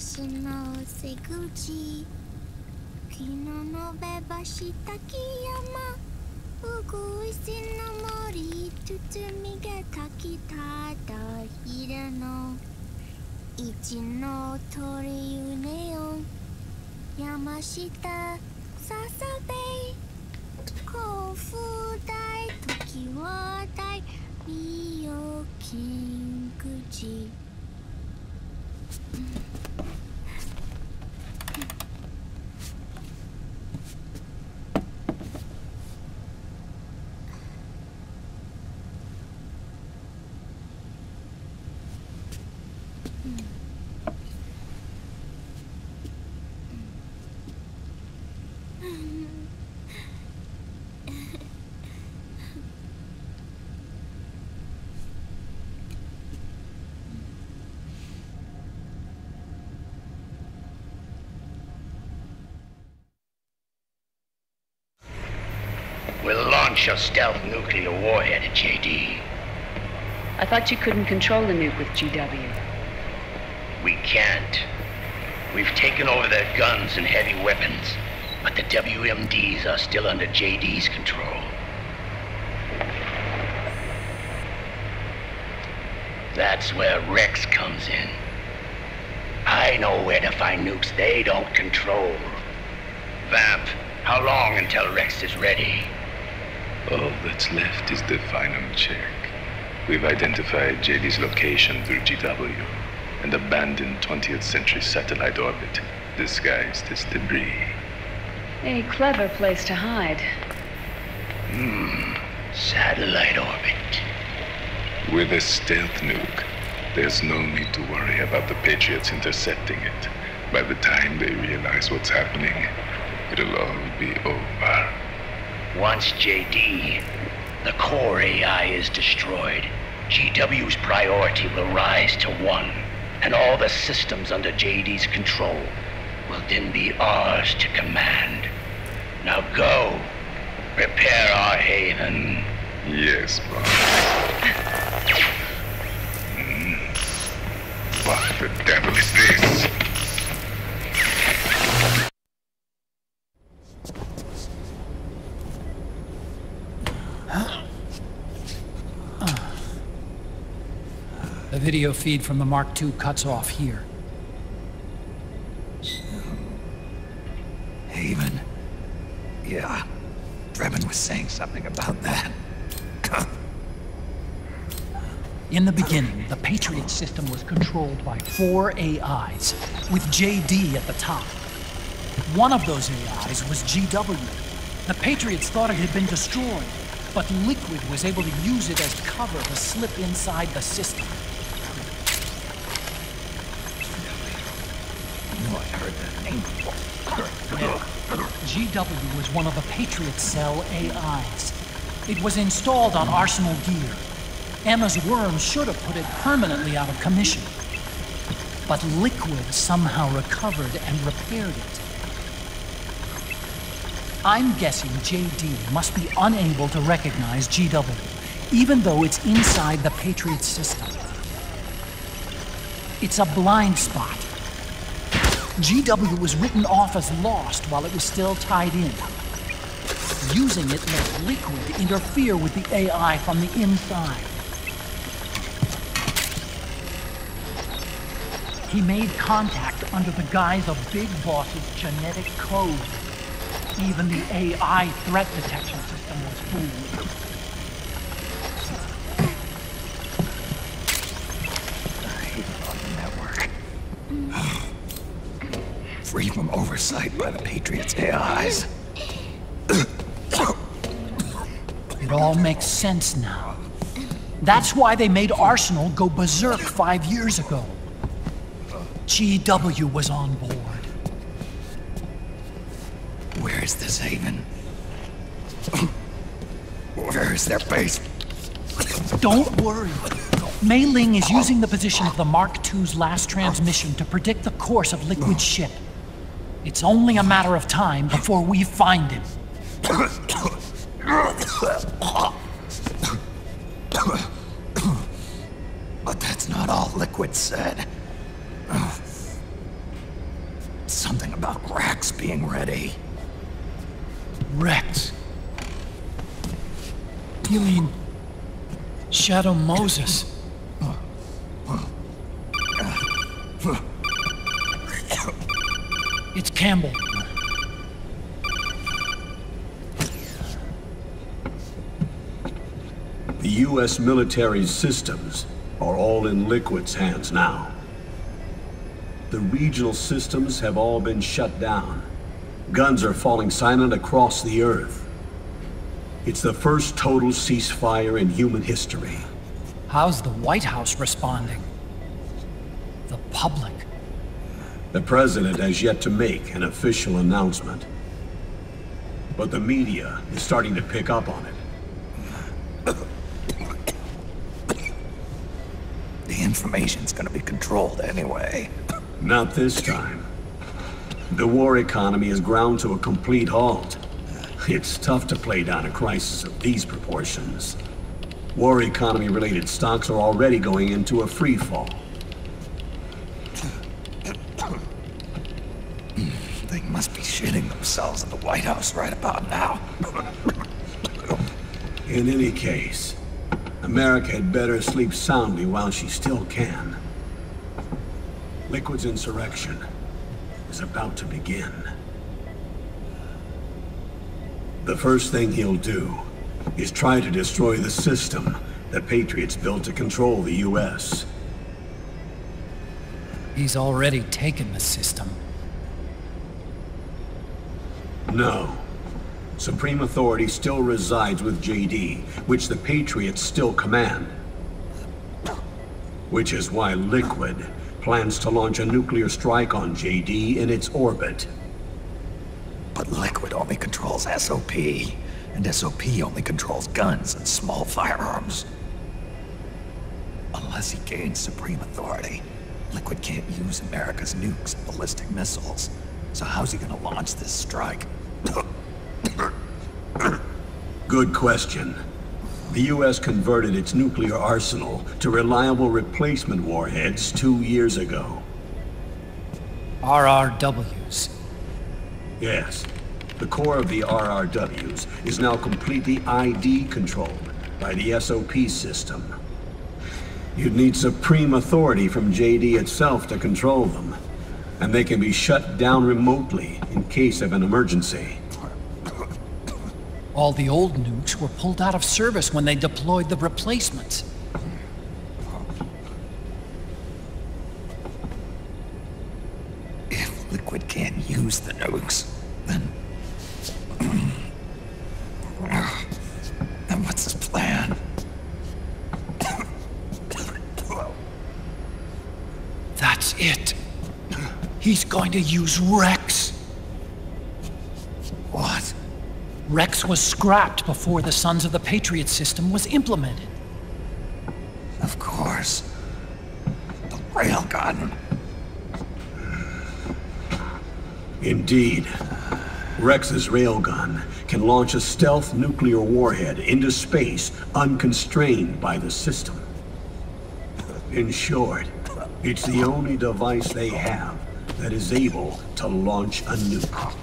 私の背口昨日のべばした木山うぐいすの森包みがたきただ昼の一の鳥うねよ山下ささべ甲府大時は大美容金口We'll launch a stealth nuclear warhead at JD. I thought you couldn't control the nuke with GW. We can't. We've taken over their guns and heavy weapons, but the WMDs are still under JD's control. That's where Rex comes in. I know where to find nukes they don't control. Vamp, how long until Rex is ready? All that's left is the final check. We've identified JD's location through GW, an abandoned 20th century satellite orbit, disguised as debris. A clever place to hide. Satellite orbit. With a stealth nuke, there's no need to worry about the Patriots intercepting it. By the time they realize what's happening, it'll all be over. Once JD, the core AI is destroyed, GW's priority will rise to 1, and all the systems under JD's control will then be ours to command. Now go, prepare our haven. Yes, boss. What the devil is this? The video feed from the Mark II cuts off here. Haven. Yeah. Drebin was saying something about that. In the beginning, the Patriot system was controlled by 4 AIs, with JD at the top. One of those AIs was GW. The Patriots thought it had been destroyed, but Liquid was able to use it as cover to slip inside the system. I heard that name before. GW was one of the Patriot Cell AIs. It was installed on Arsenal gear. Emma's worm should have put it permanently out of commission. But Liquid somehow recovered and repaired it. I'm guessing JD must be unable to recognize GW, even though it's inside the Patriot system. It's a blind spot. GW was written off as lost while it was still tied in. Using it let Liquid interfere with the AI from the inside. He made contact under the guise of Big Boss's genetic code. Even the AI threat detection system was fooled. Free from oversight by the Patriots' AIs. It all makes sense now. That's why they made Arsenal go berserk 5 years ago. GW was on board. Where is this haven? Where is their base? Don't worry. Mei Ling is using the position of the Mark II's last transmission to predict the course of Liquid's ship. It's only a matter of time before we find him. But that's not all Liquid said. Rex being ready. Rex? You mean... Shadow Moses? It's Campbell. The U.S. military's systems are all in Liquid's hands now. The regional systems have all been shut down. Guns are falling silent across the Earth. It's the first total ceasefire in human history. How's the White House responding? The public? The president has yet to make an official announcement. But the media is starting to pick up on it. The information's gonna be controlled anyway. Not this time. The war economy is ground to a complete halt. It's tough to play down a crisis of these proportions. War economy-related stocks are already going into a free fall. They must be shitting themselves at the White House right about now. In any case, America had better sleep soundly while she still can. Liquid's insurrection is about to begin. The first thing he'll do is try to destroy the system the Patriots built to control the U.S. He's already taken the system. No. Supreme authority still resides with JD, which the Patriots still command. Which is why Liquid plans to launch a nuclear strike on JD in its orbit. But Liquid only controls SOP, and SOP only controls guns and small firearms. Unless he gains supreme authority, Liquid can't use America's nukes and ballistic missiles. So how's he gonna launch this strike? Good question. The U.S. converted its nuclear arsenal to reliable replacement warheads 2 years ago. RRWs. Yes. The core of the RRWs is now completely ID controlled by the SOP system. You'd need supreme authority from JD itself to control them, and they can be shut down remotely in case of an emergency. All the old nukes were pulled out of service when they deployed the replacements. If Liquid can't use the nukes, then what's his plan? That's it. He's going to use Rex. What? Rex was scrapped before the Sons of the Patriot system was implemented. Of course. The railgun. Indeed. Rex's railgun can launch a stealth nuclear warhead into space unconstrained by the system. In short, it's the only device they have that is able to launch a nuke.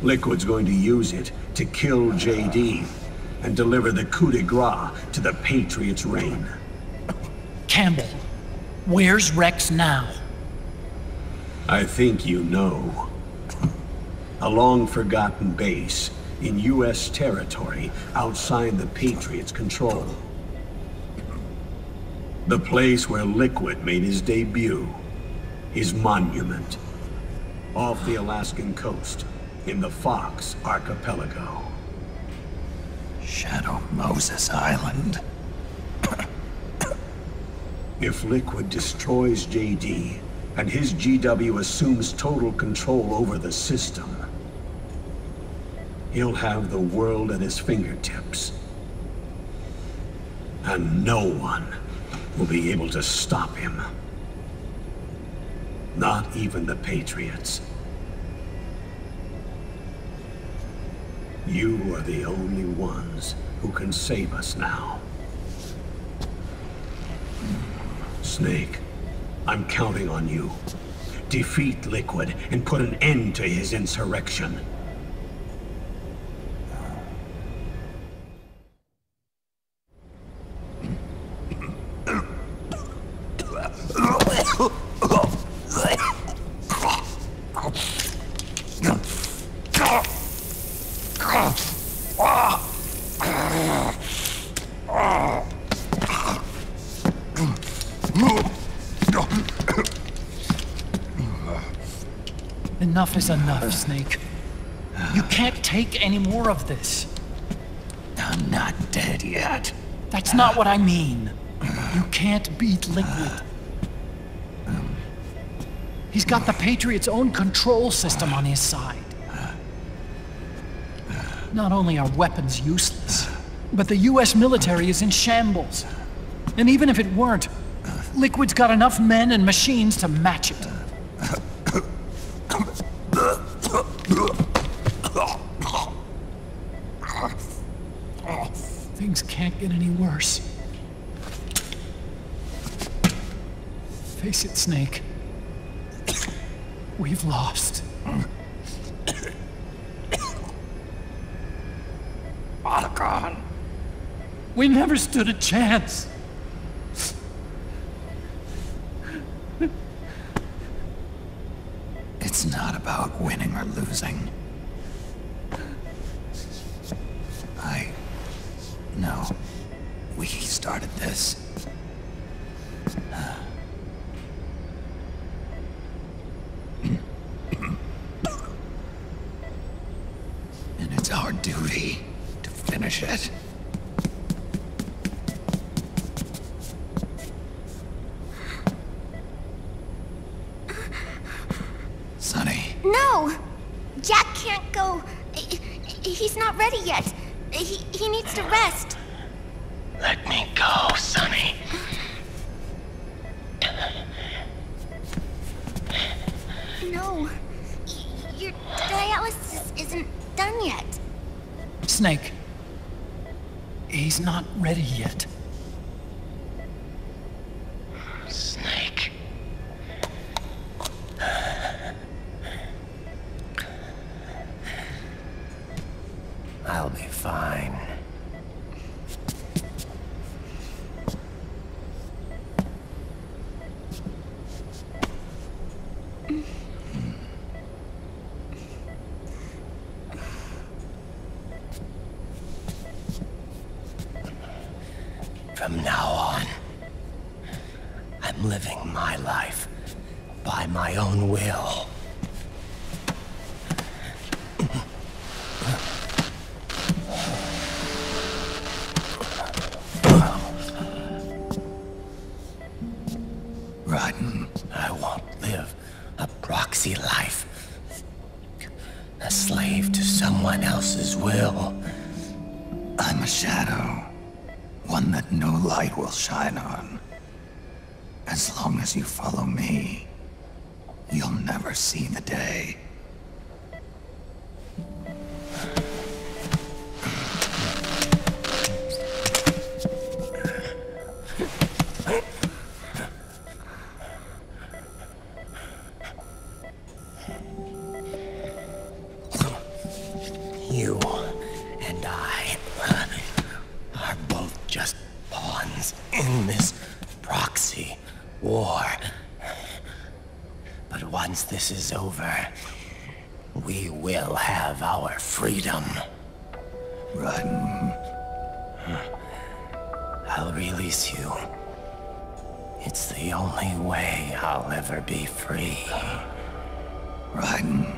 Liquid's going to use it to kill JD and deliver the coup de grace to the Patriots' reign. Campbell, where's Rex now? I think you know. A long-forgotten base in U.S. territory outside the Patriots' control. The place where Liquid made his debut, his monument, off the Alaskan coast in the Fox Archipelago. Shadow Moses Island. If Liquid destroys JD, and his GW assumes total control over the system, he'll have the world at his fingertips. And no one will be able to stop him. Not even the Patriots. You are the only ones who can save us now. Snake, I'm counting on you. defeat Liquid and put an end to his insurrection. Enough is enough, Snake. You can't take any more of this. I'm not dead yet. That's not what I mean. You can't beat Liquid. He's got the Patriots' own control system on his side. Not only are weapons useless, but the US military is in shambles. And even if it weren't, Liquid's got enough men and machines to match it. Things can't get any worse. Face it, Snake. We've lost. Otacon. We never stood a chance. It's not about winning or losing. No. We started this. And it's our duty to finish it. Sonny. No! Jack can't go. He's not ready yet. He needs to rest. Let me go, Sonny. No. Your dialysis isn't done yet. Snake. He's not ready yet. Snake. I'll be fine. From now on, I'm living my life by my own will. I won't live a proxy life. A slave to someone else's will. I'm a shadow. One that no light will shine on. As long as you follow me, you'll never see the day. You and I are both just pawns in this proxy war. But once this is over, we will have our freedom. Raiden. I'll release you. It's the only way I'll ever be free. Raiden.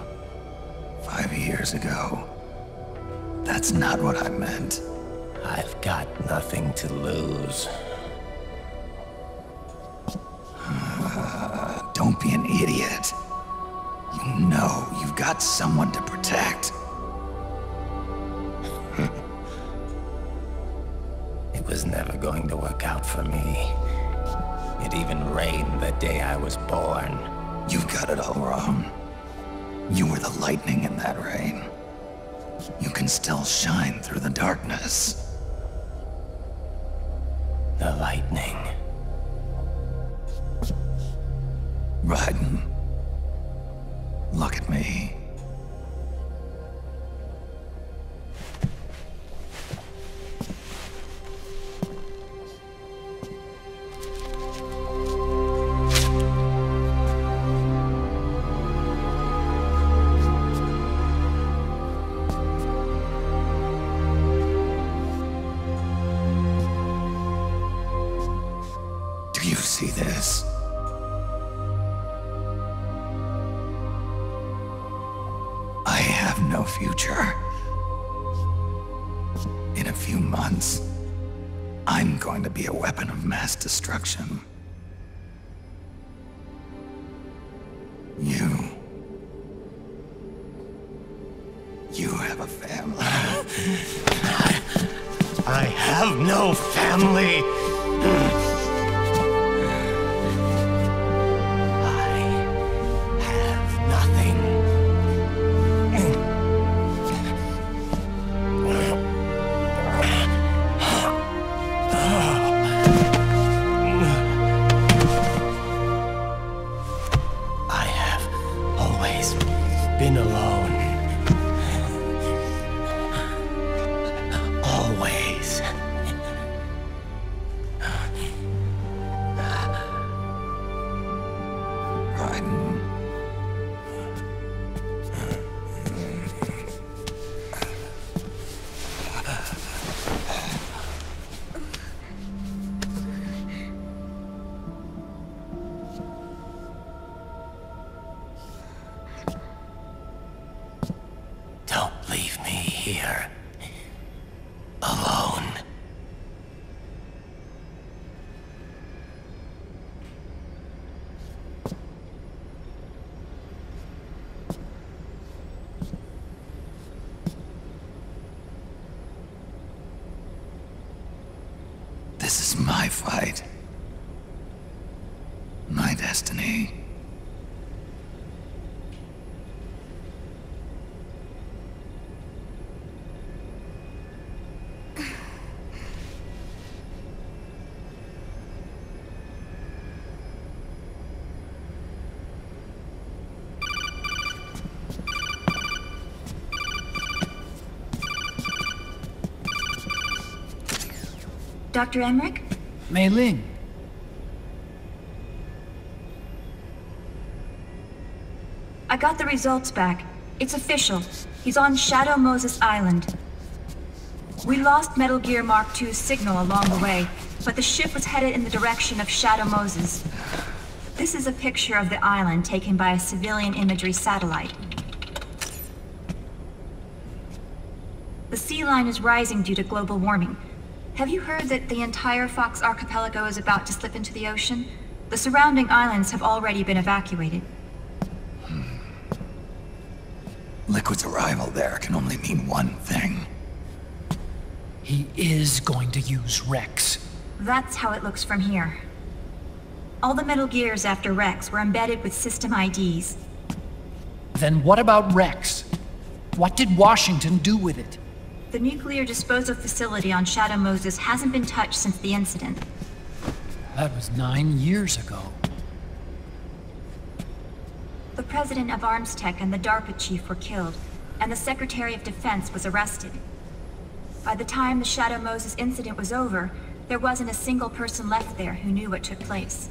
5 years ago. That's not what I meant. I've got nothing to lose. Don't be an idiot. You know you've got someone to protect. It was never going to work out for me. It even rained the day I was born. You've got it all wrong. You were the lightning in that rain. You can still shine through the darkness. The lightning. Raiden, Look at me. Do you see this? I have no future. In a few months, I'm going to be a weapon of mass destruction. You have a family. I have no family. I have nothing. I have always been alone. Always. Raiden. Don't leave me here. Alone. This is my fight. My destiny. Dr. Emmerich? Mei Ling. I got the results back. It's official. He's on Shadow Moses Island. We lost Metal Gear Mark II's signal along the way, but the ship was headed in the direction of Shadow Moses. This is a picture of the island taken by a civilian imagery satellite. The sea line is rising due to global warming. Have you heard that the entire Fox archipelago is about to slip into the ocean? The surrounding islands have already been evacuated. Liquid's arrival there can only mean one thing. He is going to use Rex. That's how it looks from here. All the Metal Gears after Rex were embedded with system IDs. Then what about Rex? What did Washington do with it? The nuclear disposal facility on Shadow Moses hasn't been touched since the incident. That was 9 years ago. The president of ArmsTech and the DARPA chief were killed, and the Secretary of Defense was arrested. By the time the Shadow Moses incident was over, there wasn't a single person left there who knew what took place.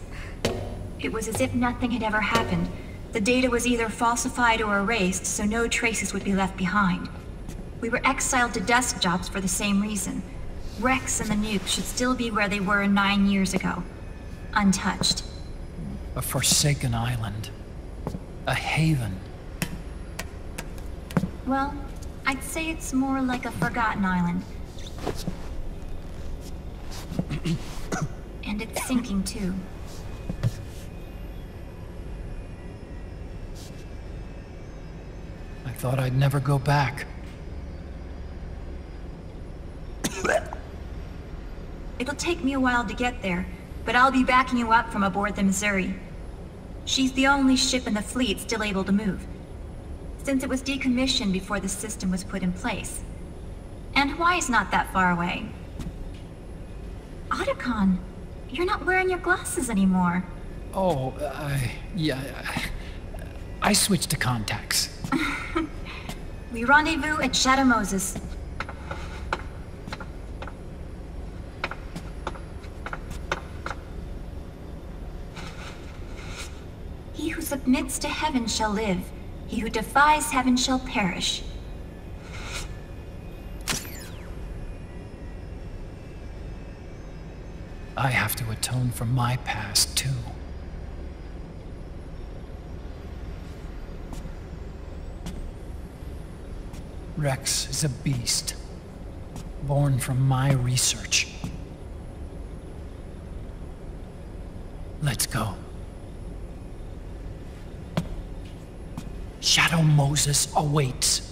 It was as if nothing had ever happened. The data was either falsified or erased, so no traces would be left behind. We were exiled to desk jobs for the same reason. Rex and the nuke should still be where they were 9 years ago. Untouched. A forsaken island. A haven. Well, I'd say it's more like a forgotten island. And it's sinking too. I thought I'd never go back. It'll take me a while to get there, but I'll be backing you up from aboard the Missouri. She's the only ship in the fleet still able to move, since it was decommissioned before the system was put in place. And Hawaii's not that far away. Otacon, you're not wearing your glasses anymore. Oh, yeah. I switched to contacts. We rendezvous at Shadow Moses. He who submits to heaven shall live. He who defies heaven shall perish. I have to atone for my past, too. Rex is a beast, born from my research. Let's go. Shadow Moses awaits.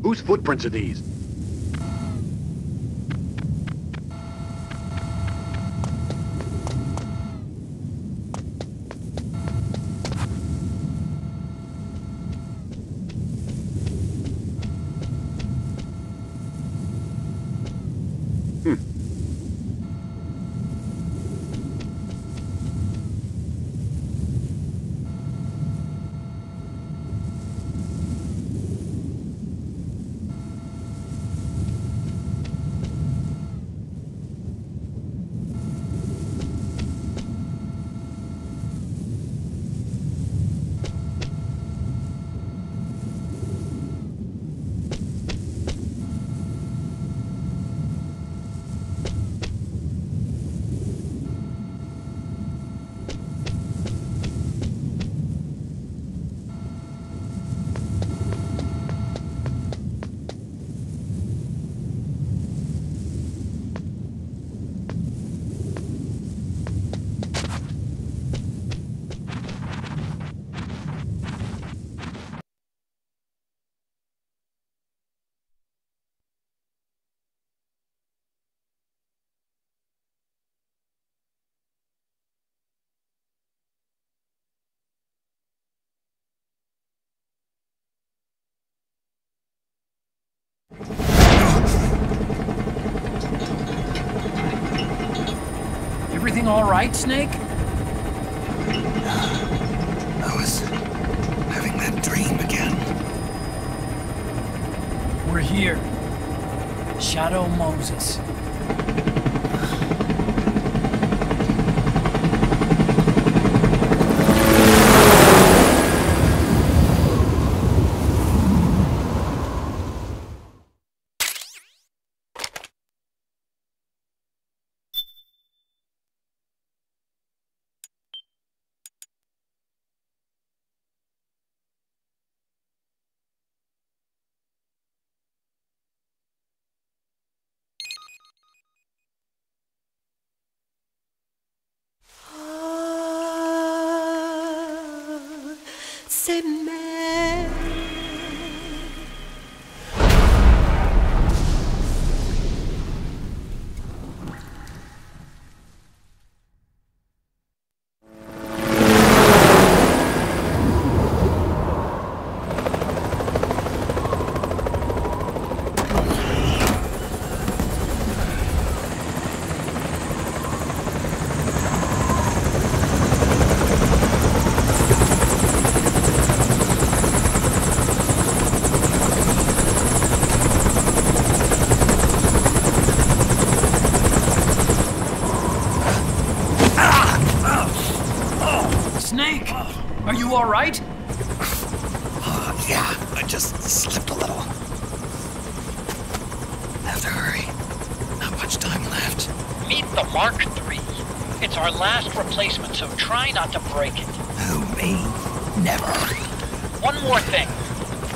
Whose footprints are these? Everything all right, Snake? I was having that dream again. We're here. Shadow Moses. just slipped a little. Have to hurry. Not much time left. Meet the Mark III. It's our last replacement, so try not to break it. Who, me? Never. One more thing.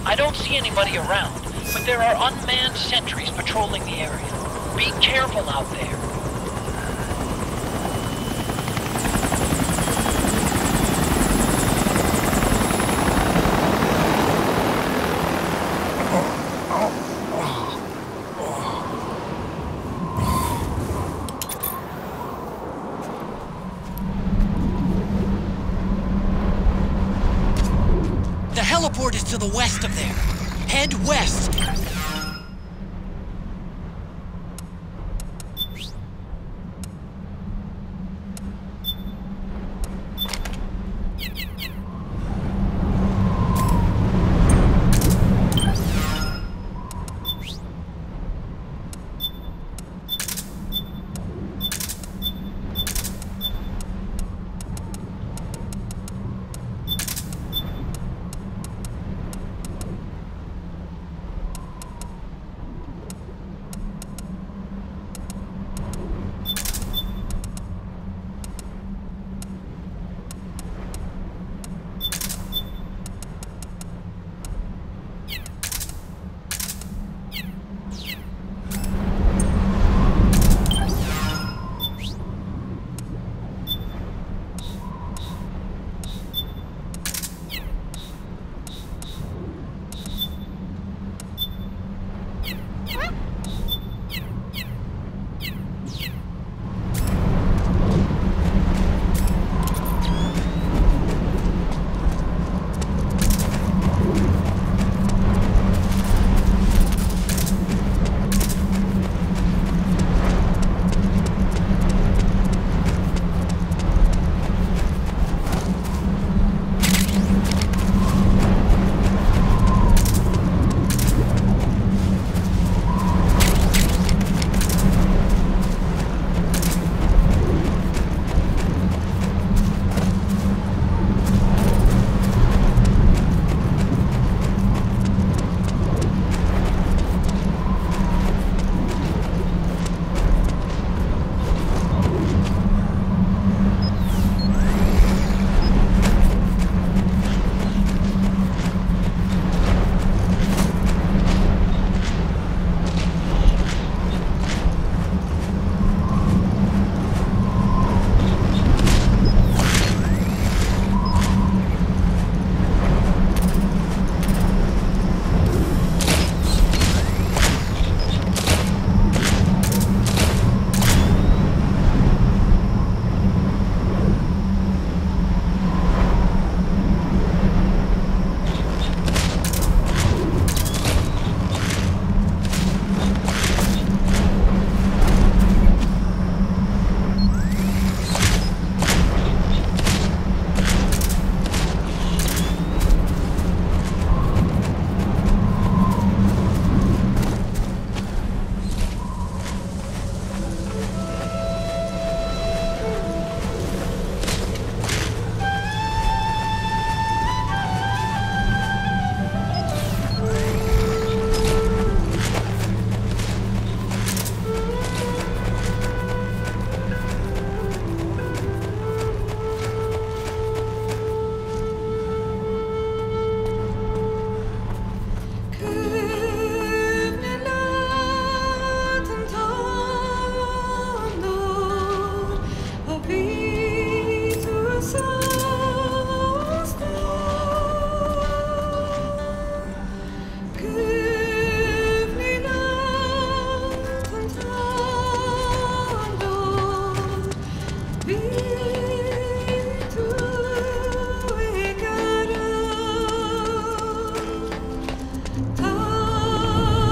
I don't see anybody around, but there are unmanned sentries patrolling the area. Be careful out there. The heliport is to the west of there. Head west.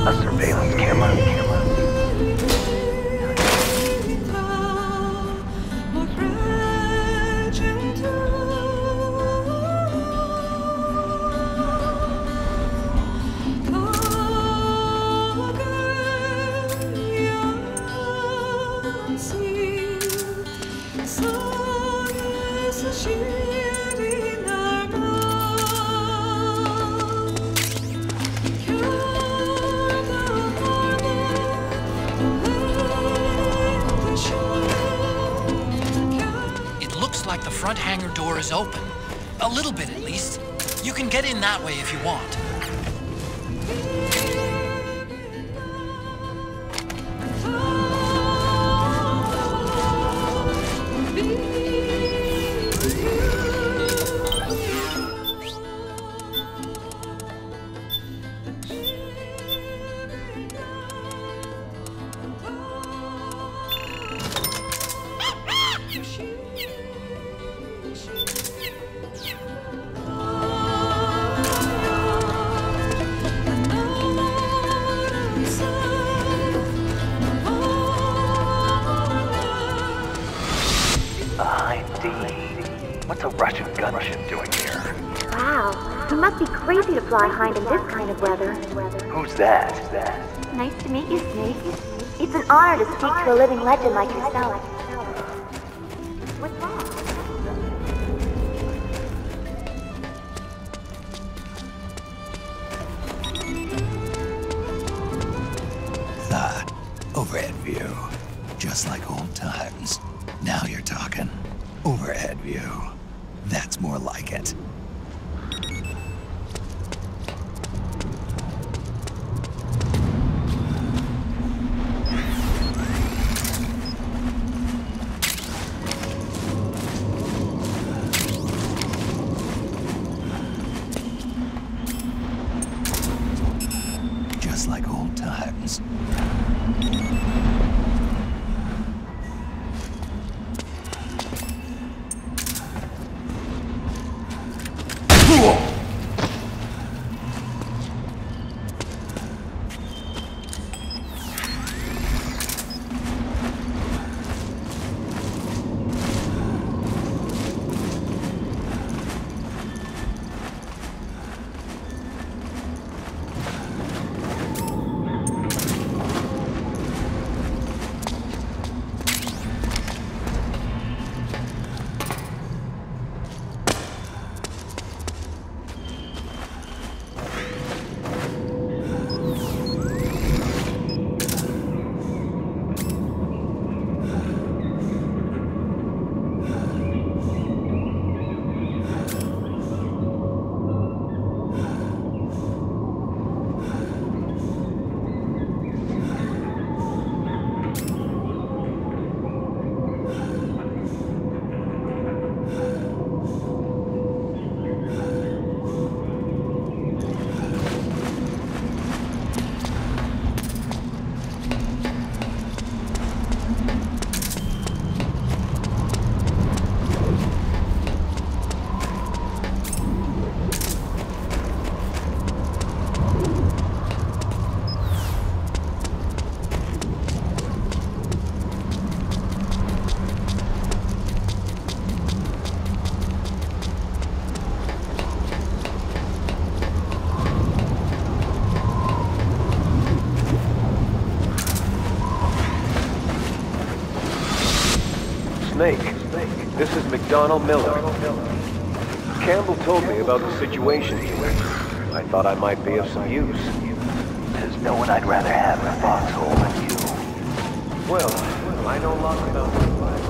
A surveillance camera. hangar door is open. A little bit, at least. You can get in that way if you want. What's a Russian gunship doing here? Wow, he must be crazy to fly Hind in this kind of weather. Who's that? Nice to meet you, Snake. It's an honor to speak to a living legend like yourself. What's wrong? Overhead view. Just like old times. Now you're talking. Overhead view. That's more like it. Just like old times. Snake, this is McDonald Miller. Campbell told me about the situation here. I thought I might be of some use. There's no one I'd rather have in a foxhole than you. Well, I know lots about this life.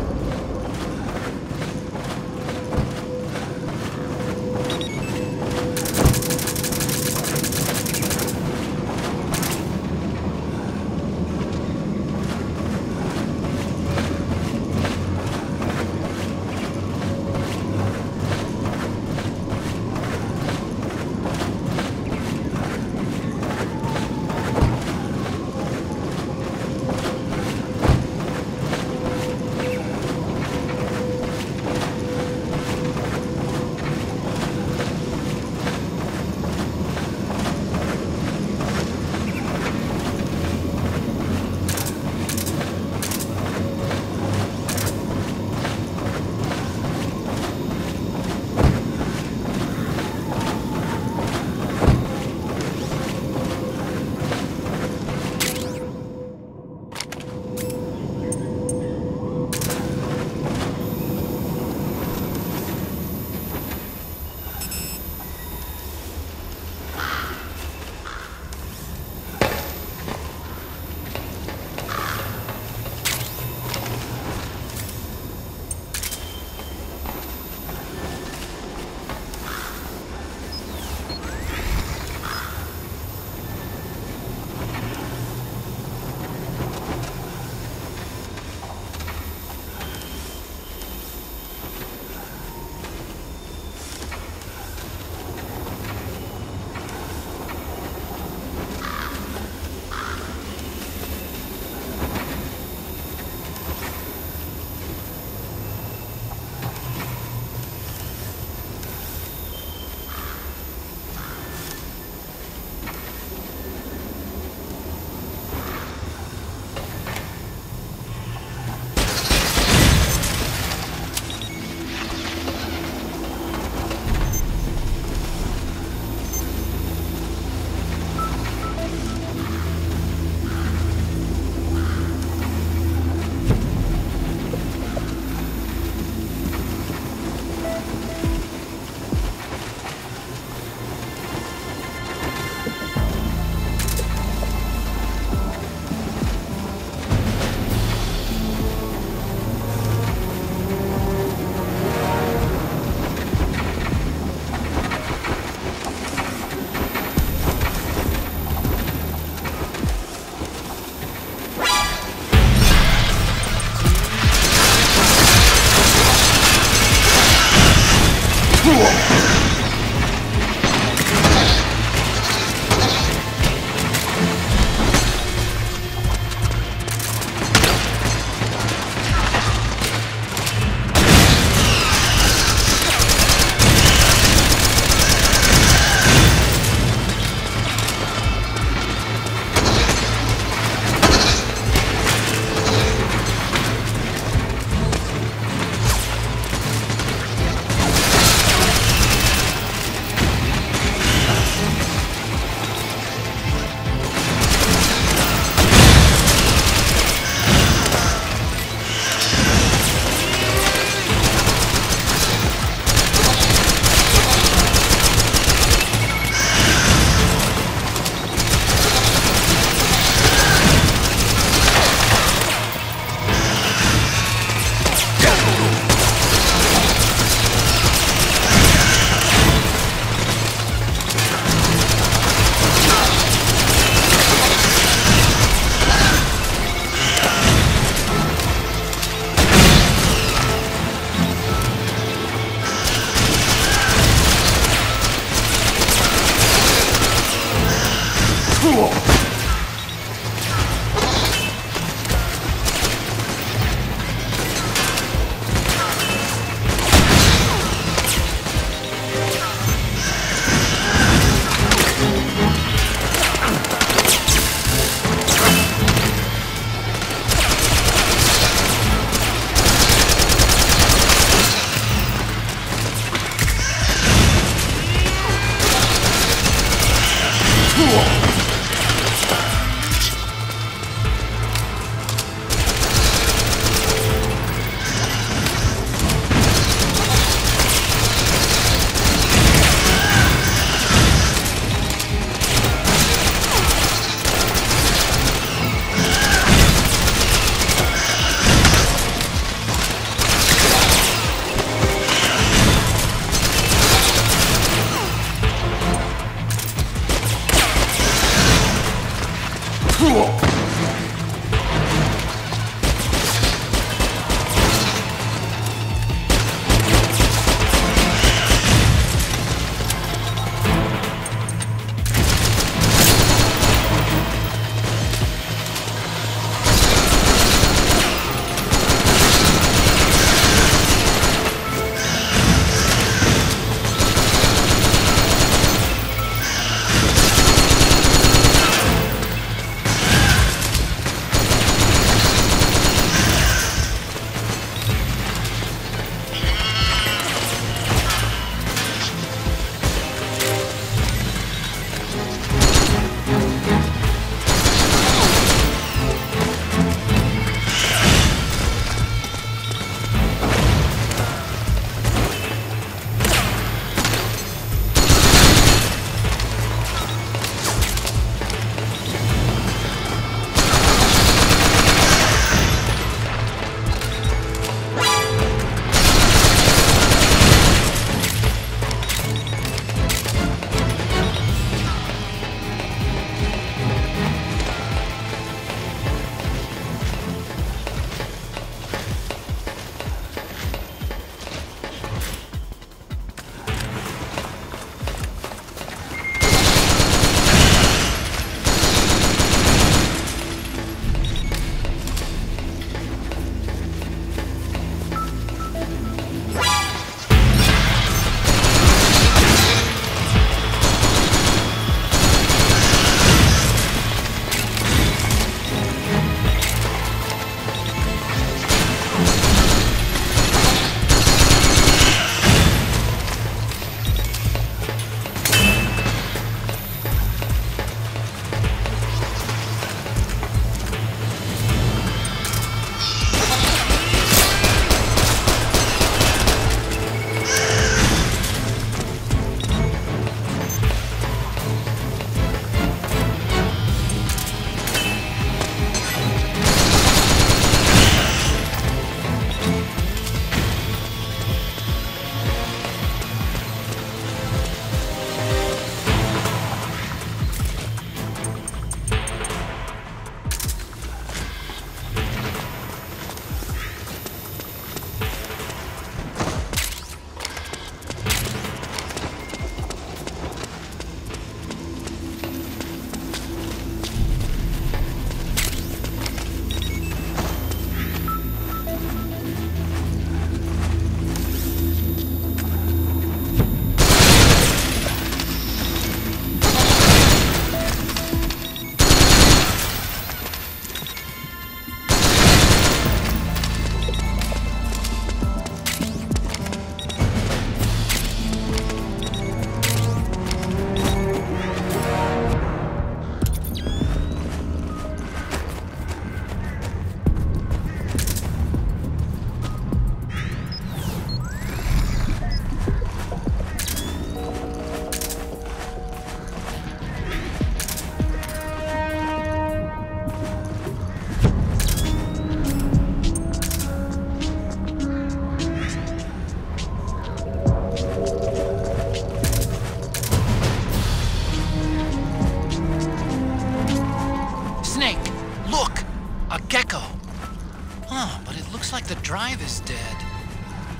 drive is dead.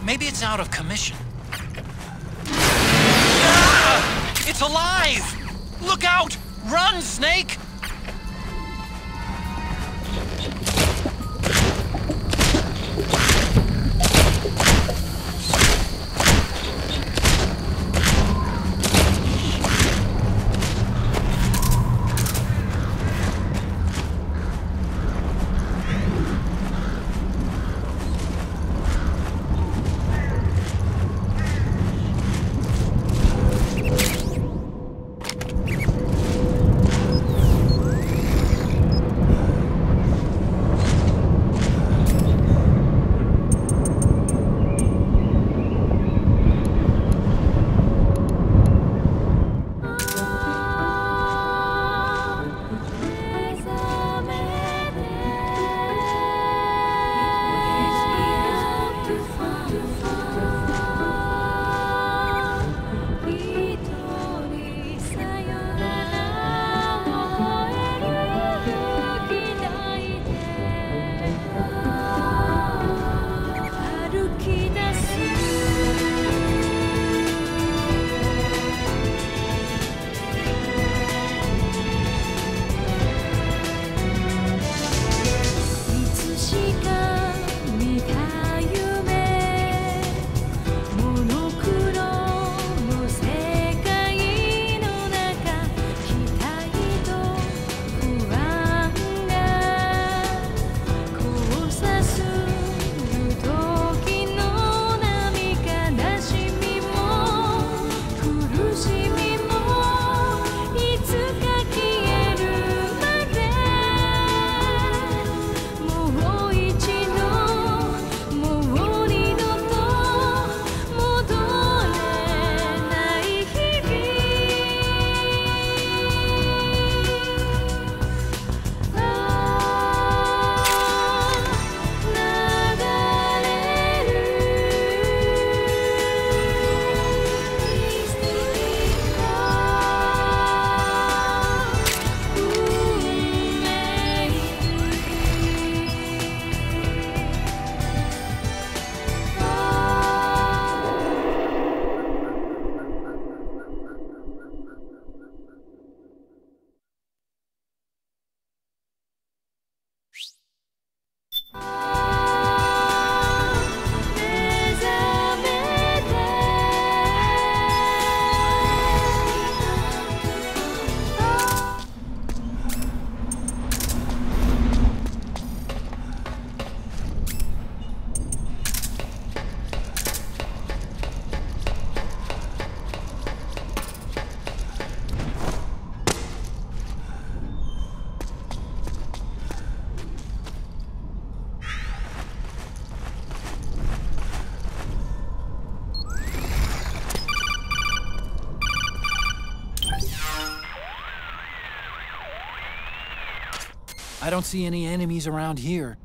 Maybe it's out of commission. Ah! It's alive! Look out! Run, Snake! I don't see any enemies around here.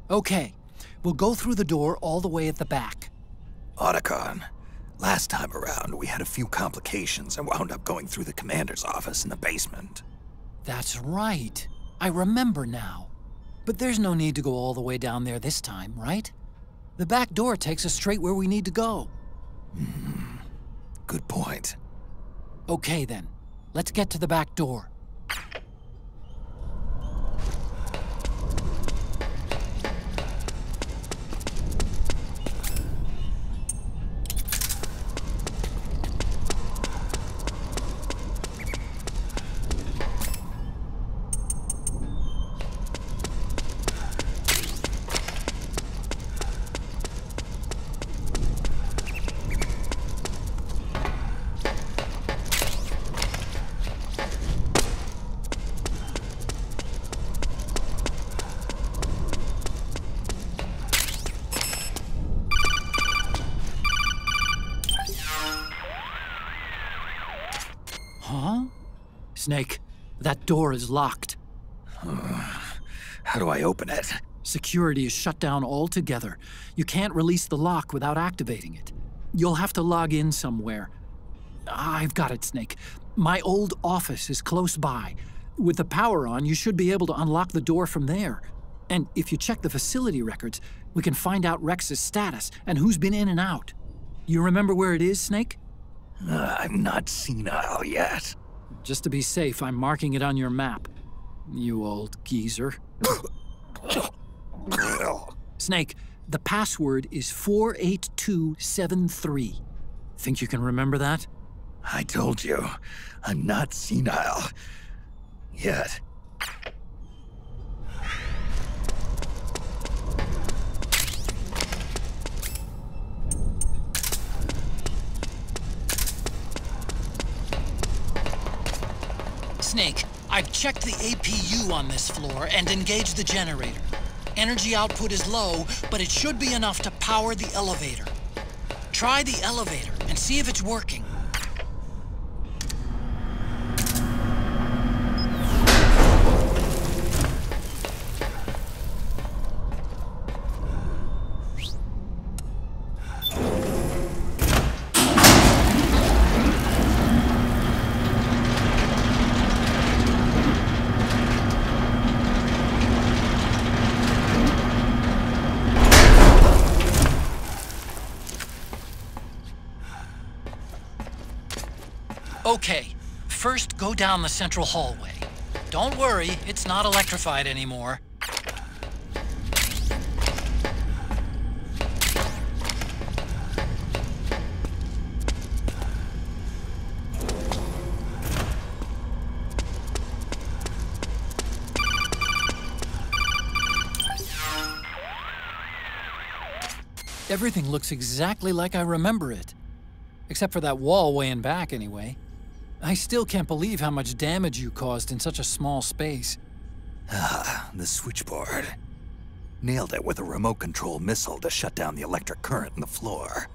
Okay, we'll go through the door all the way at the back. Otacon, last time around we had a few complications and wound up going through the commander's office in the basement. That's right. I remember now. But there's no need to go all the way down there this time, right? The back door takes us straight where we need to go. Good point. Okay then, let's get to the back door. Huh? Snake, that door is locked. How do I open it? Security is shut down altogether. You can't release the lock without activating it. You'll have to log in somewhere. I've got it, Snake. My old office is close by. With the power on, you should be able to unlock the door from there. And if you check the facility records, we can find out Rex's status and who's been in and out. You remember where it is, Snake? I'm not senile yet. Just to be safe, I'm marking it on your map. You old geezer. Snake, the password is 48273. Think you can remember that? I told you, I'm not senile. Yet. Snake, I've checked the APU on this floor and engaged the generator. Energy output is low, but it should be enough to power the elevator. Try the elevator and see if it's working. Okay, first go down the central hallway. Don't worry, it's not electrified anymore. Everything looks exactly like I remember it. Except for that wall way in back, anyway. I still can't believe how much damage you caused in such a small space. Ah, the switchboard. Nailed it with a remote control missile to shut down the electric current in the floor.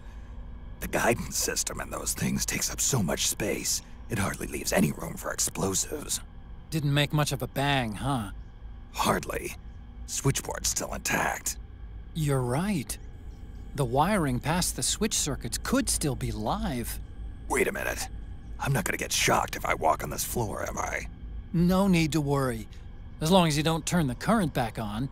The guidance system in those things takes up so much space, it hardly leaves any room for explosives. Didn't make much of a bang, huh? Hardly. Switchboard's still intact. You're right. The wiring past the switch circuits could still be live. Wait a minute. I'm not gonna get shocked if I walk on this floor, am I? No need to worry. As long as you don't turn the current back on.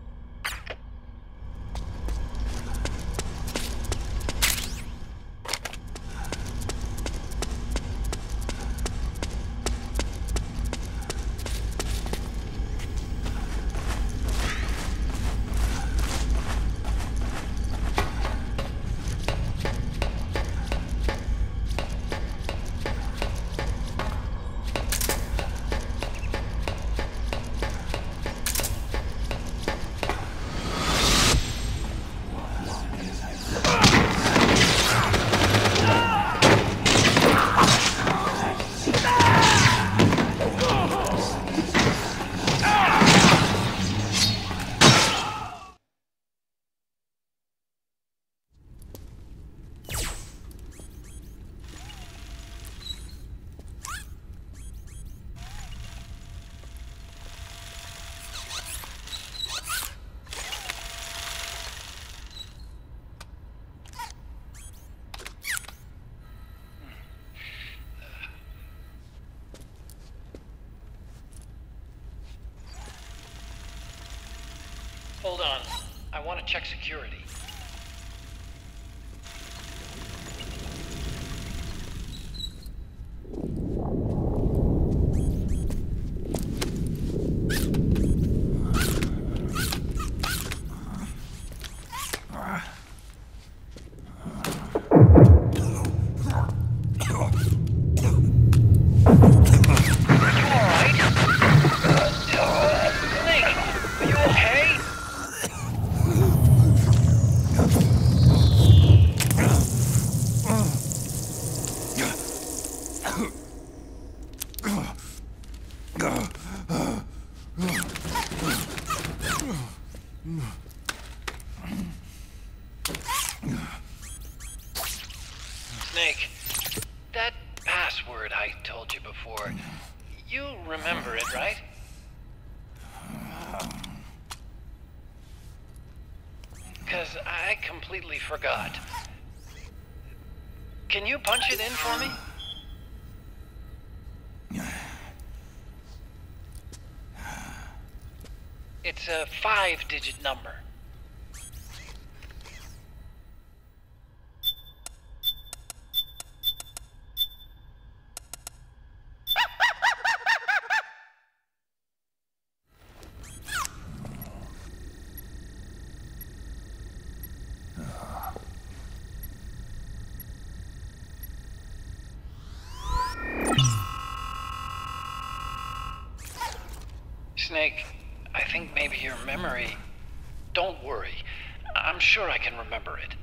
Hold on. I want to check security. Snake, that password I told you before, you remember it, right? Because I completely forgot. Can you punch it in for me? It's a 5-digit number. Snake, I think maybe your memory... Don't worry. I'm sure I can remember it.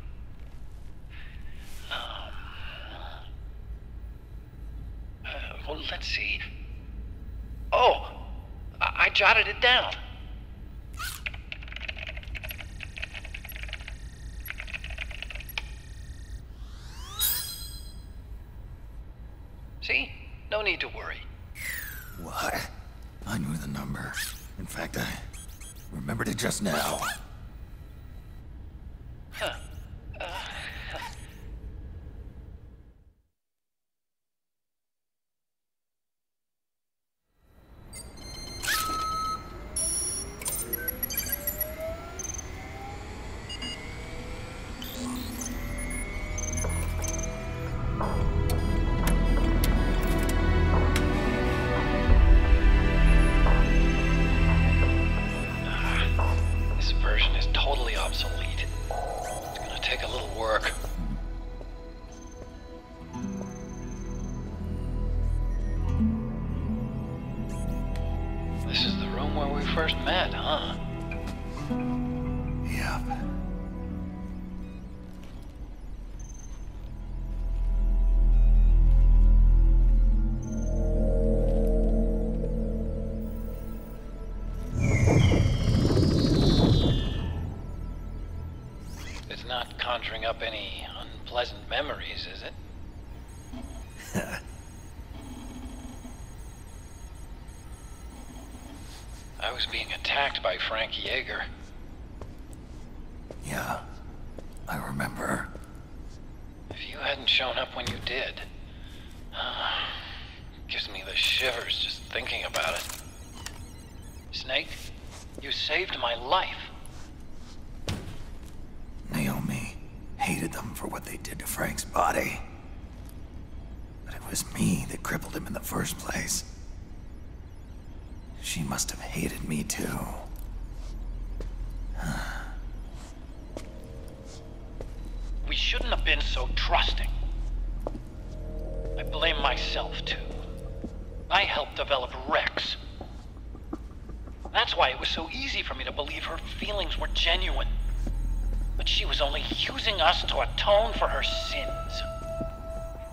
Well, let's see. Oh! I jotted it down. See? No need to worry. What? I knew the number. In fact, I remembered it just now. Huh. This version is totally obsolete. It's gonna take a little work. This is the room where we first met, huh? Yep. It's not conjuring up any unpleasant memories, is it? I was being attacked by Frank Yeager. Yeah, I remember. If you hadn't shown up when you did, gives me the shivers just thinking about it. Snake, you saved my life. Naomi hated them for what they did to Frank's body. But it was me that crippled him in the first place. She must have hated me too. We shouldn't have been so trusting. I blame myself too. I helped develop Rex. That's why it was so easy for me to believe her feelings were genuine. But she was only using us to atone for her sins.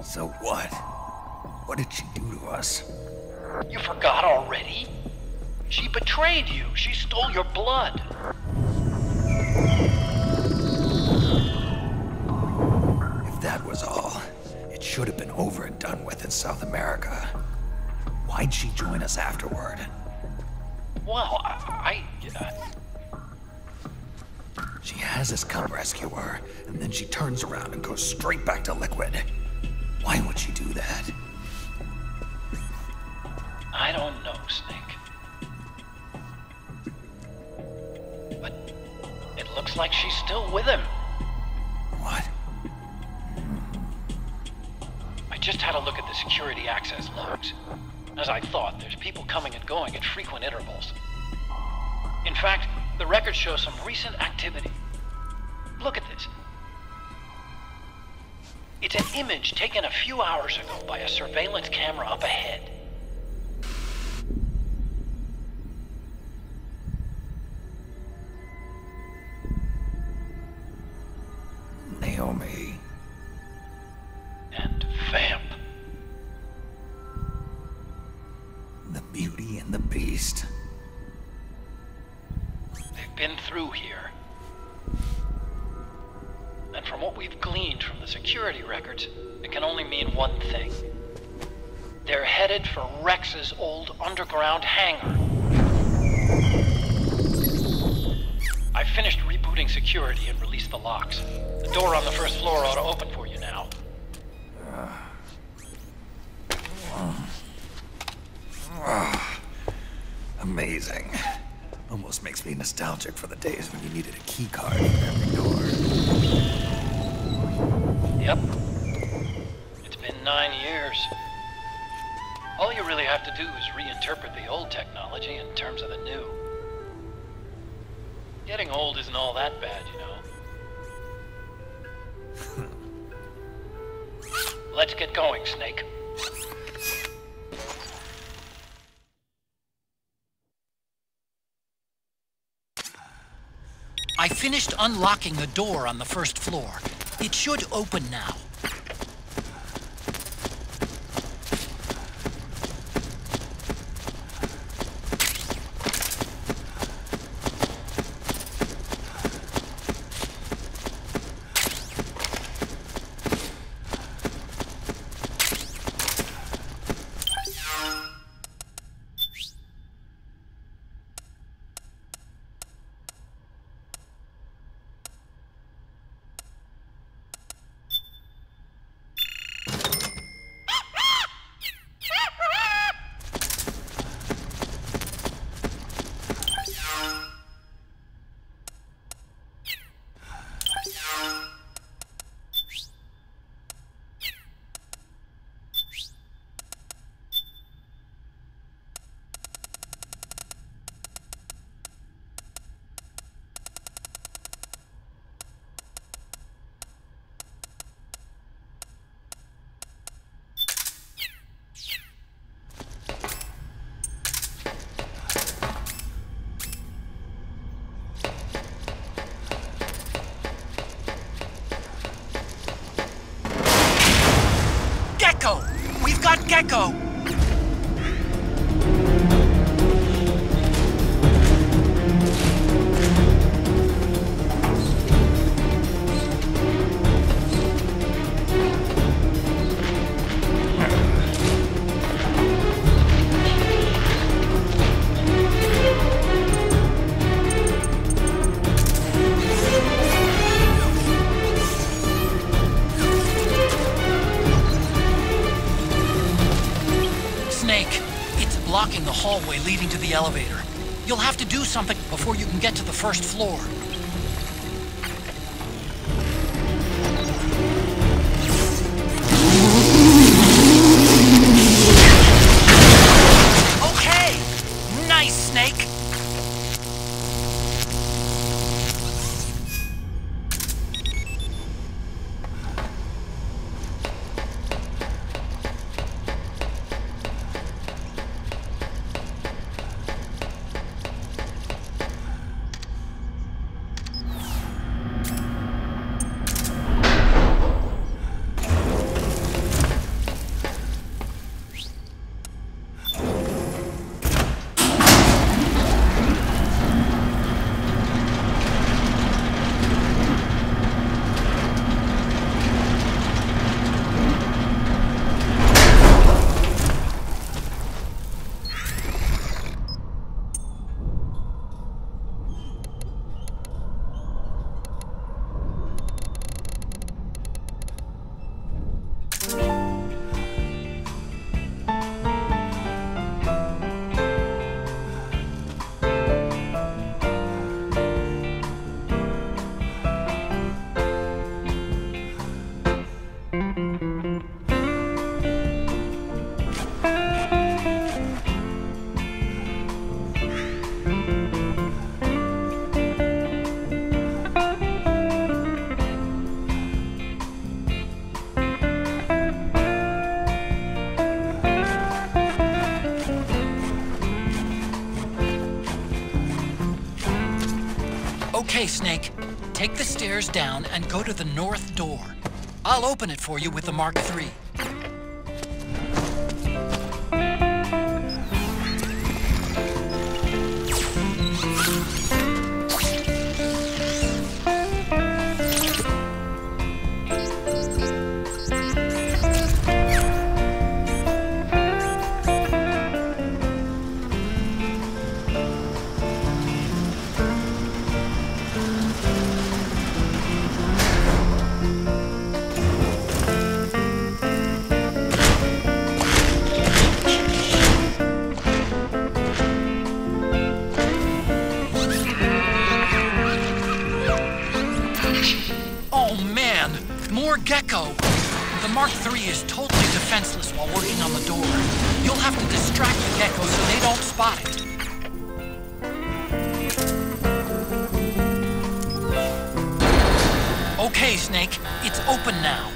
So what? What did she do to us? You forgot already? She betrayed you. She stole your blood. If that was all, it should have been over and done with in South America. Why'd she join us afterward? Well, She has us come rescue her, and then she turns around and goes straight back to Liquid. Why would she do that? I don't know, Snake. But it looks like she's still with him. What? I just had a look at the security access logs. As I thought, there's people coming and going at frequent intervals. In fact, the record shows some recent activity. Look at this. It's an image taken a few hours ago by a surveillance camera up ahead. Naomi. And Vamp. The Beauty and the Beast. They've been through here. And from what we've gleaned from the security records, it can only mean one thing. They're headed for Rex's old underground hangar. I finished rebooting security and released the locks. The door on the first floor ought to open for you now. Amazing. Almost makes me nostalgic for the days when you needed a key card for every door. Yep. It's been 9 years. All you really have to do is reinterpret the old technology in terms of the new. Getting old isn't all that bad, you know. Let's get going, Snake. I finished unlocking the door on the first floor. It should open now. Gecko! We've got Gecko! Blocking the hallway leading to the elevator. You'll have to do something before you can get to the first floor. Okay! Nice, Snake! Okay, Snake. Take the stairs down and go to the north door. I'll open it for you with the Mark III. More Gecko! The Mark III is totally defenseless while working on the door. You'll have to distract the Gecko so they don't spot it. Okay, Snake. It's open now.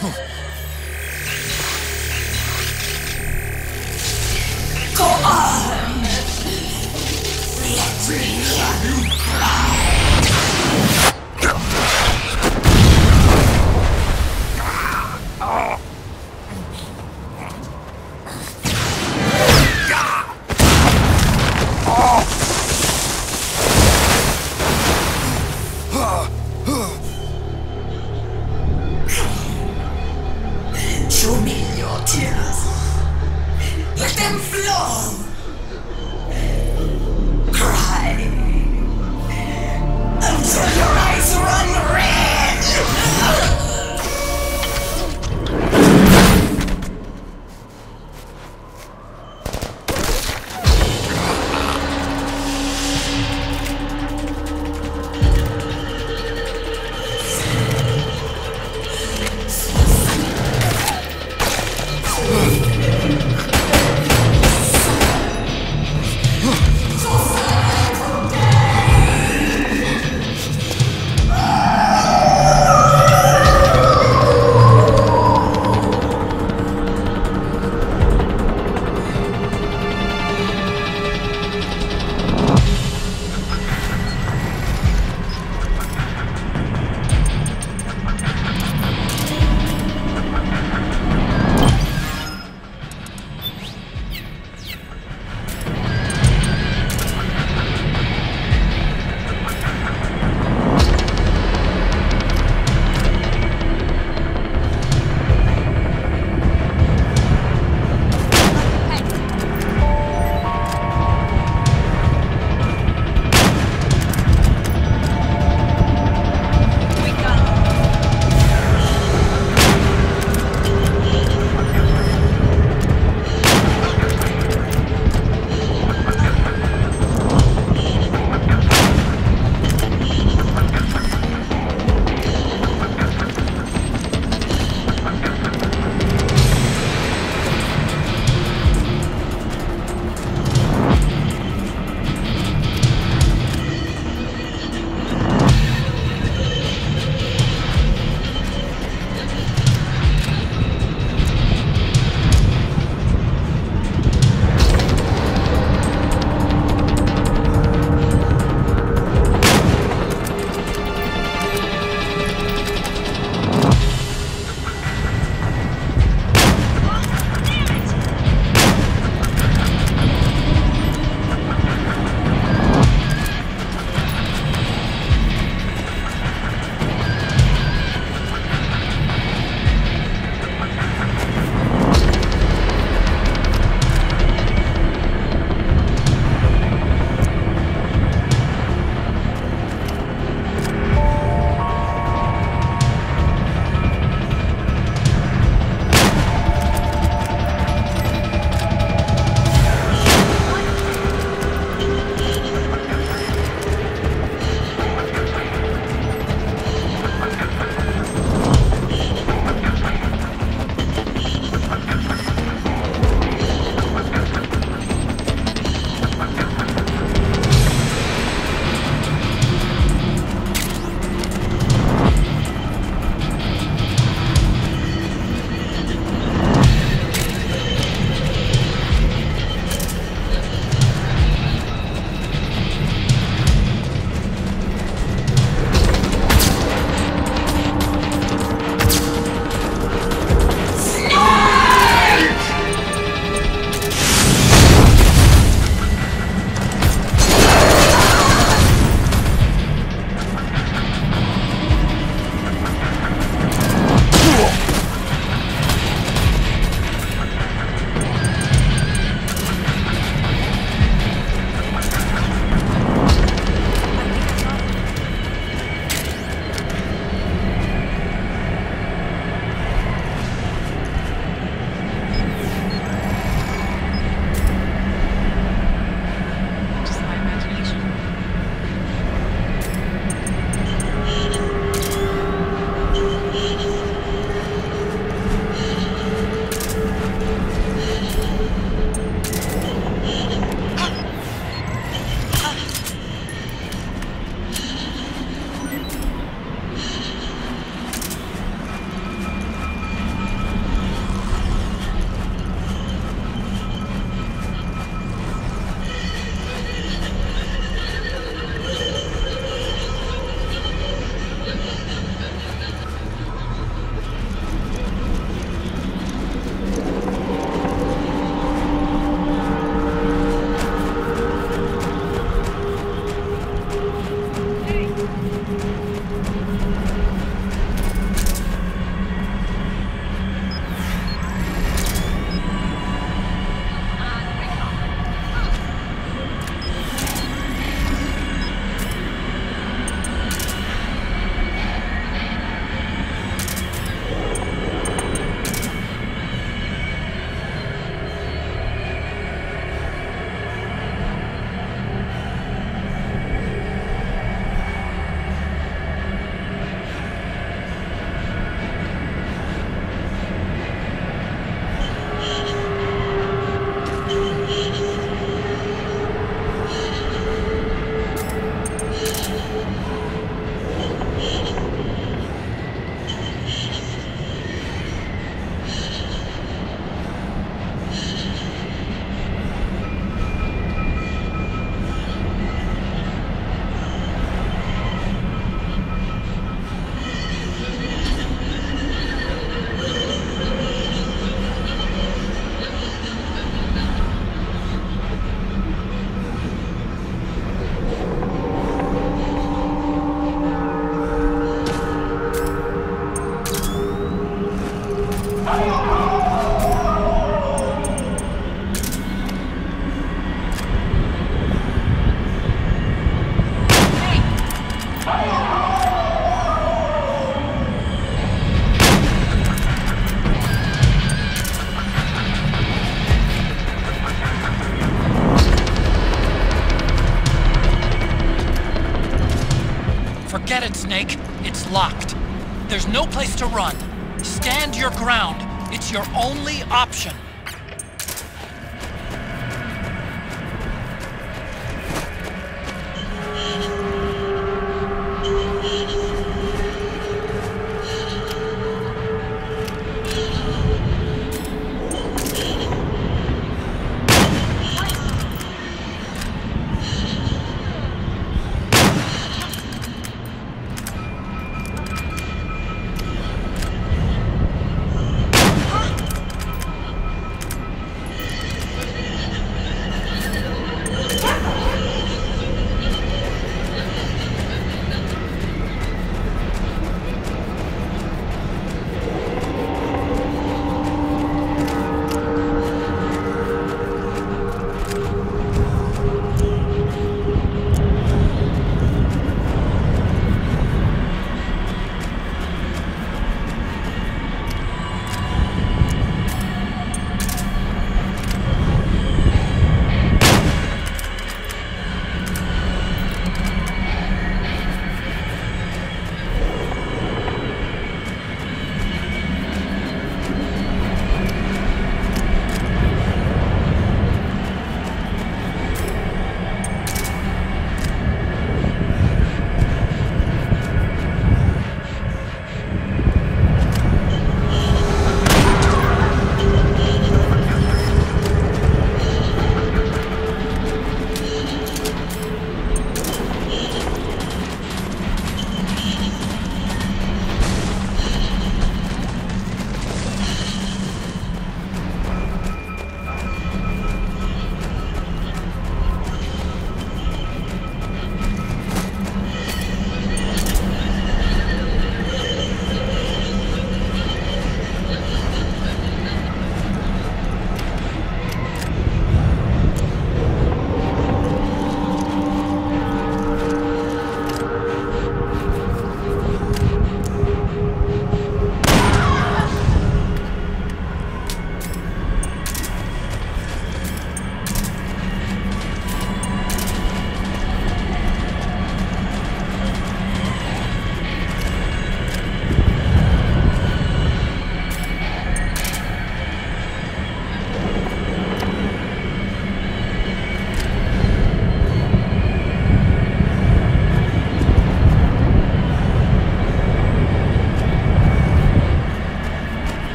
Go on! Let me hear you cry! Snake. It's locked. There's no place to run. Stand your ground. It's your only option.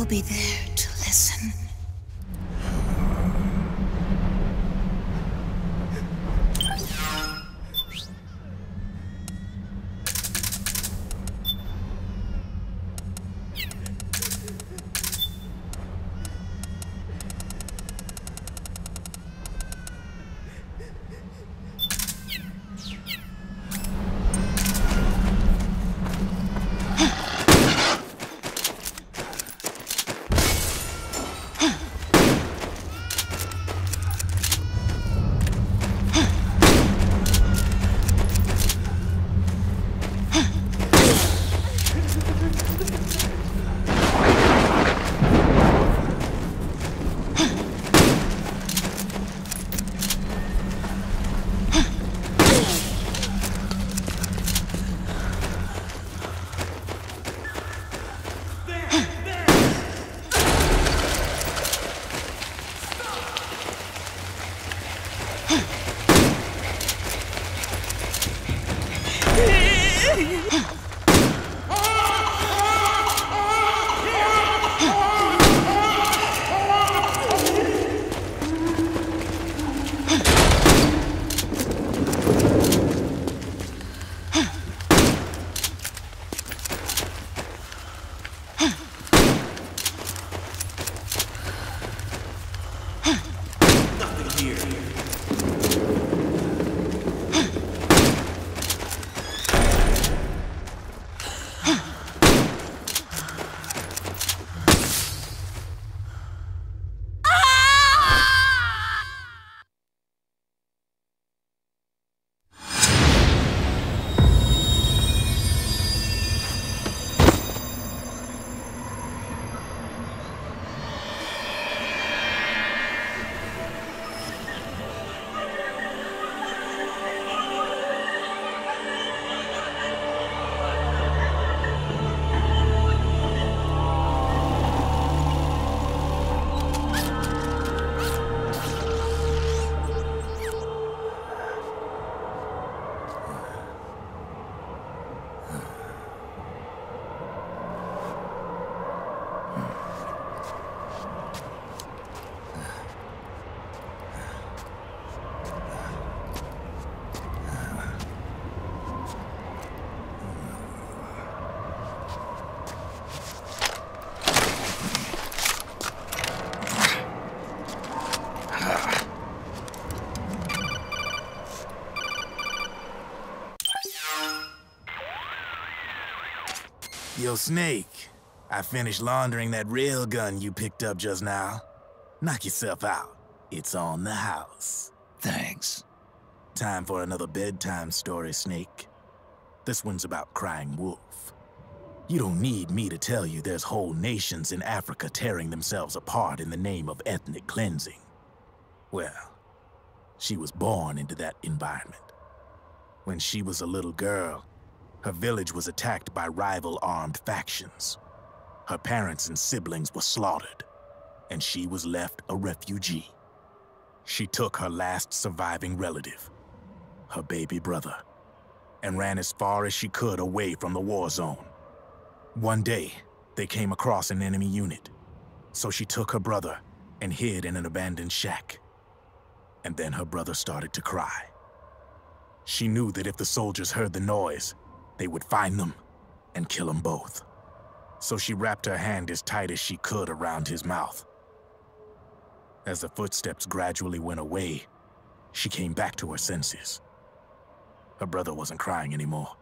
Be there to listen. Yo, Snake, I finished laundering that railgun you picked up just now. Knock yourself out. It's on the house. Thanks. Time for another bedtime story, Snake. This one's about Crying Wolf. You don't need me to tell you there's whole nations in Africa tearing themselves apart in the name of ethnic cleansing. Well, she was born into that environment. When she was a little girl, her village was attacked by rival armed factions. Her parents and siblings were slaughtered, and she was left a refugee. She took her last surviving relative, her baby brother, and ran as far as she could away from the war zone. One day, they came across an enemy unit, so she took her brother and hid in an abandoned shack. And then her brother started to cry. She knew that if the soldiers heard the noise, they would find them and kill them both. So she wrapped her hand as tight as she could around his mouth. As the footsteps gradually went away, she came back to her senses. Her brother wasn't crying anymore.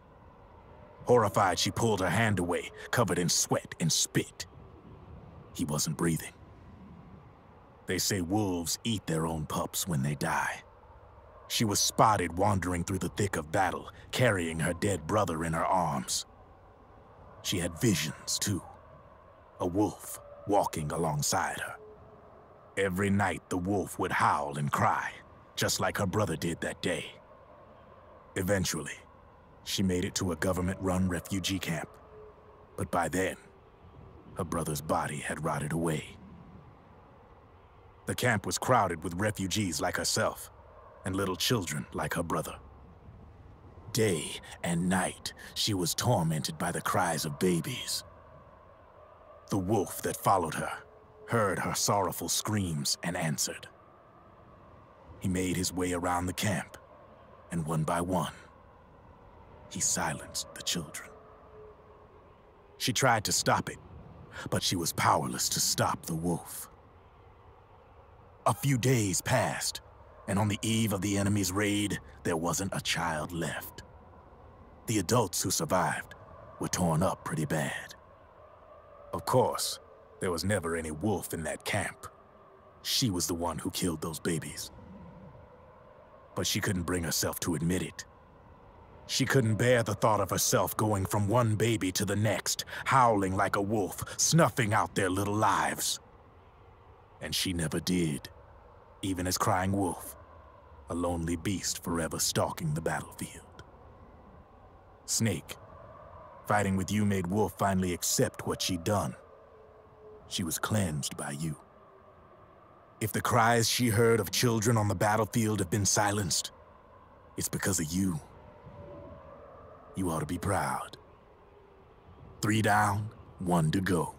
Horrified, she pulled her hand away, covered in sweat and spit. He wasn't breathing. They say wolves eat their own pups when they die. She was spotted wandering through the thick of battle, carrying her dead brother in her arms. She had visions, too. A wolf walking alongside her. Every night, the wolf would howl and cry, just like her brother did that day. Eventually, she made it to a government-run refugee camp. But by then, her brother's body had rotted away. The camp was crowded with refugees like herself, and little children like her brother. Day and night, she was tormented by the cries of babies. The wolf that followed her heard her sorrowful screams and answered. He made his way around the camp, and one by one, he silenced the children. She tried to stop it, but she was powerless to stop the wolf. A few days passed, and on the eve of the enemy's raid, there wasn't a child left. The adults who survived were torn up pretty bad. Of course, there was never any wolf in that camp. She was the one who killed those babies. But she couldn't bring herself to admit it. She couldn't bear the thought of herself going from one baby to the next, howling like a wolf, snuffing out their little lives. And she never did, even as Crying Wolf, a lonely beast forever stalking the battlefield. Snake, fighting with you made Wolf finally accept what she'd done. She was cleansed by you. If the cries she heard of children on the battlefield have been silenced, it's because of you. You ought to be proud. 3 down, 1 to go.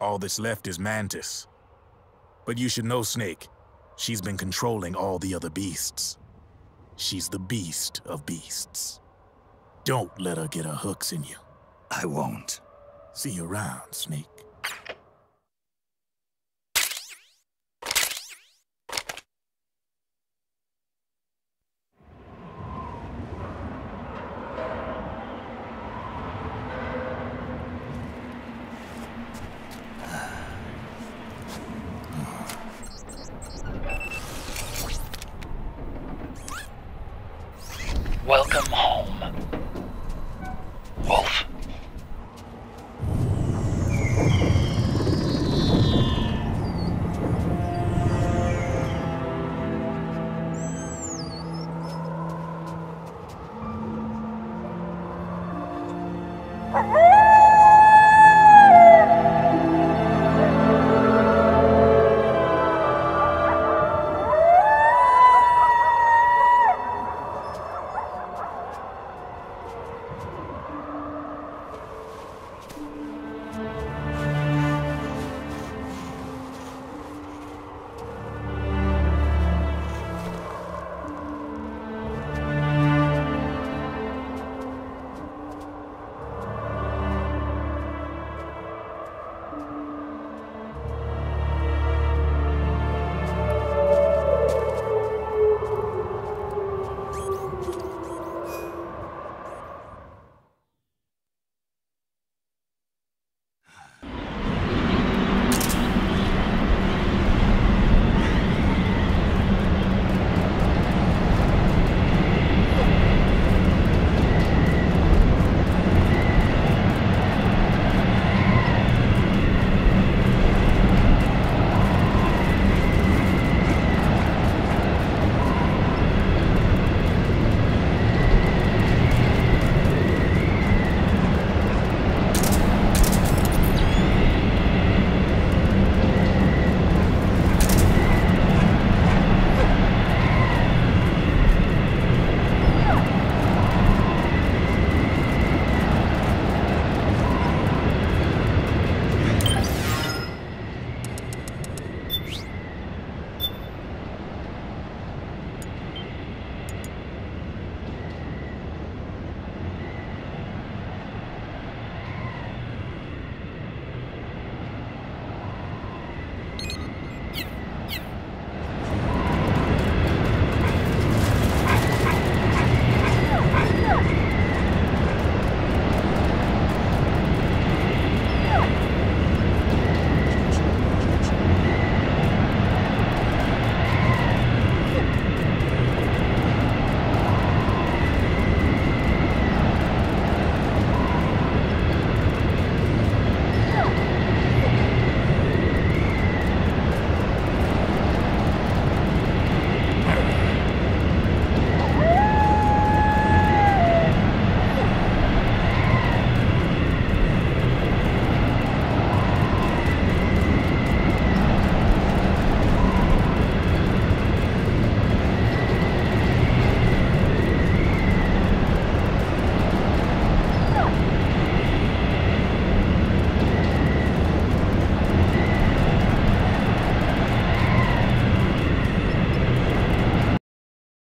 All that's left is Mantis. But you should know, Snake, she's been controlling all the other beasts. She's the beast of beasts. Don't let her get her hooks in you. I won't. See you around, Snake. Welcome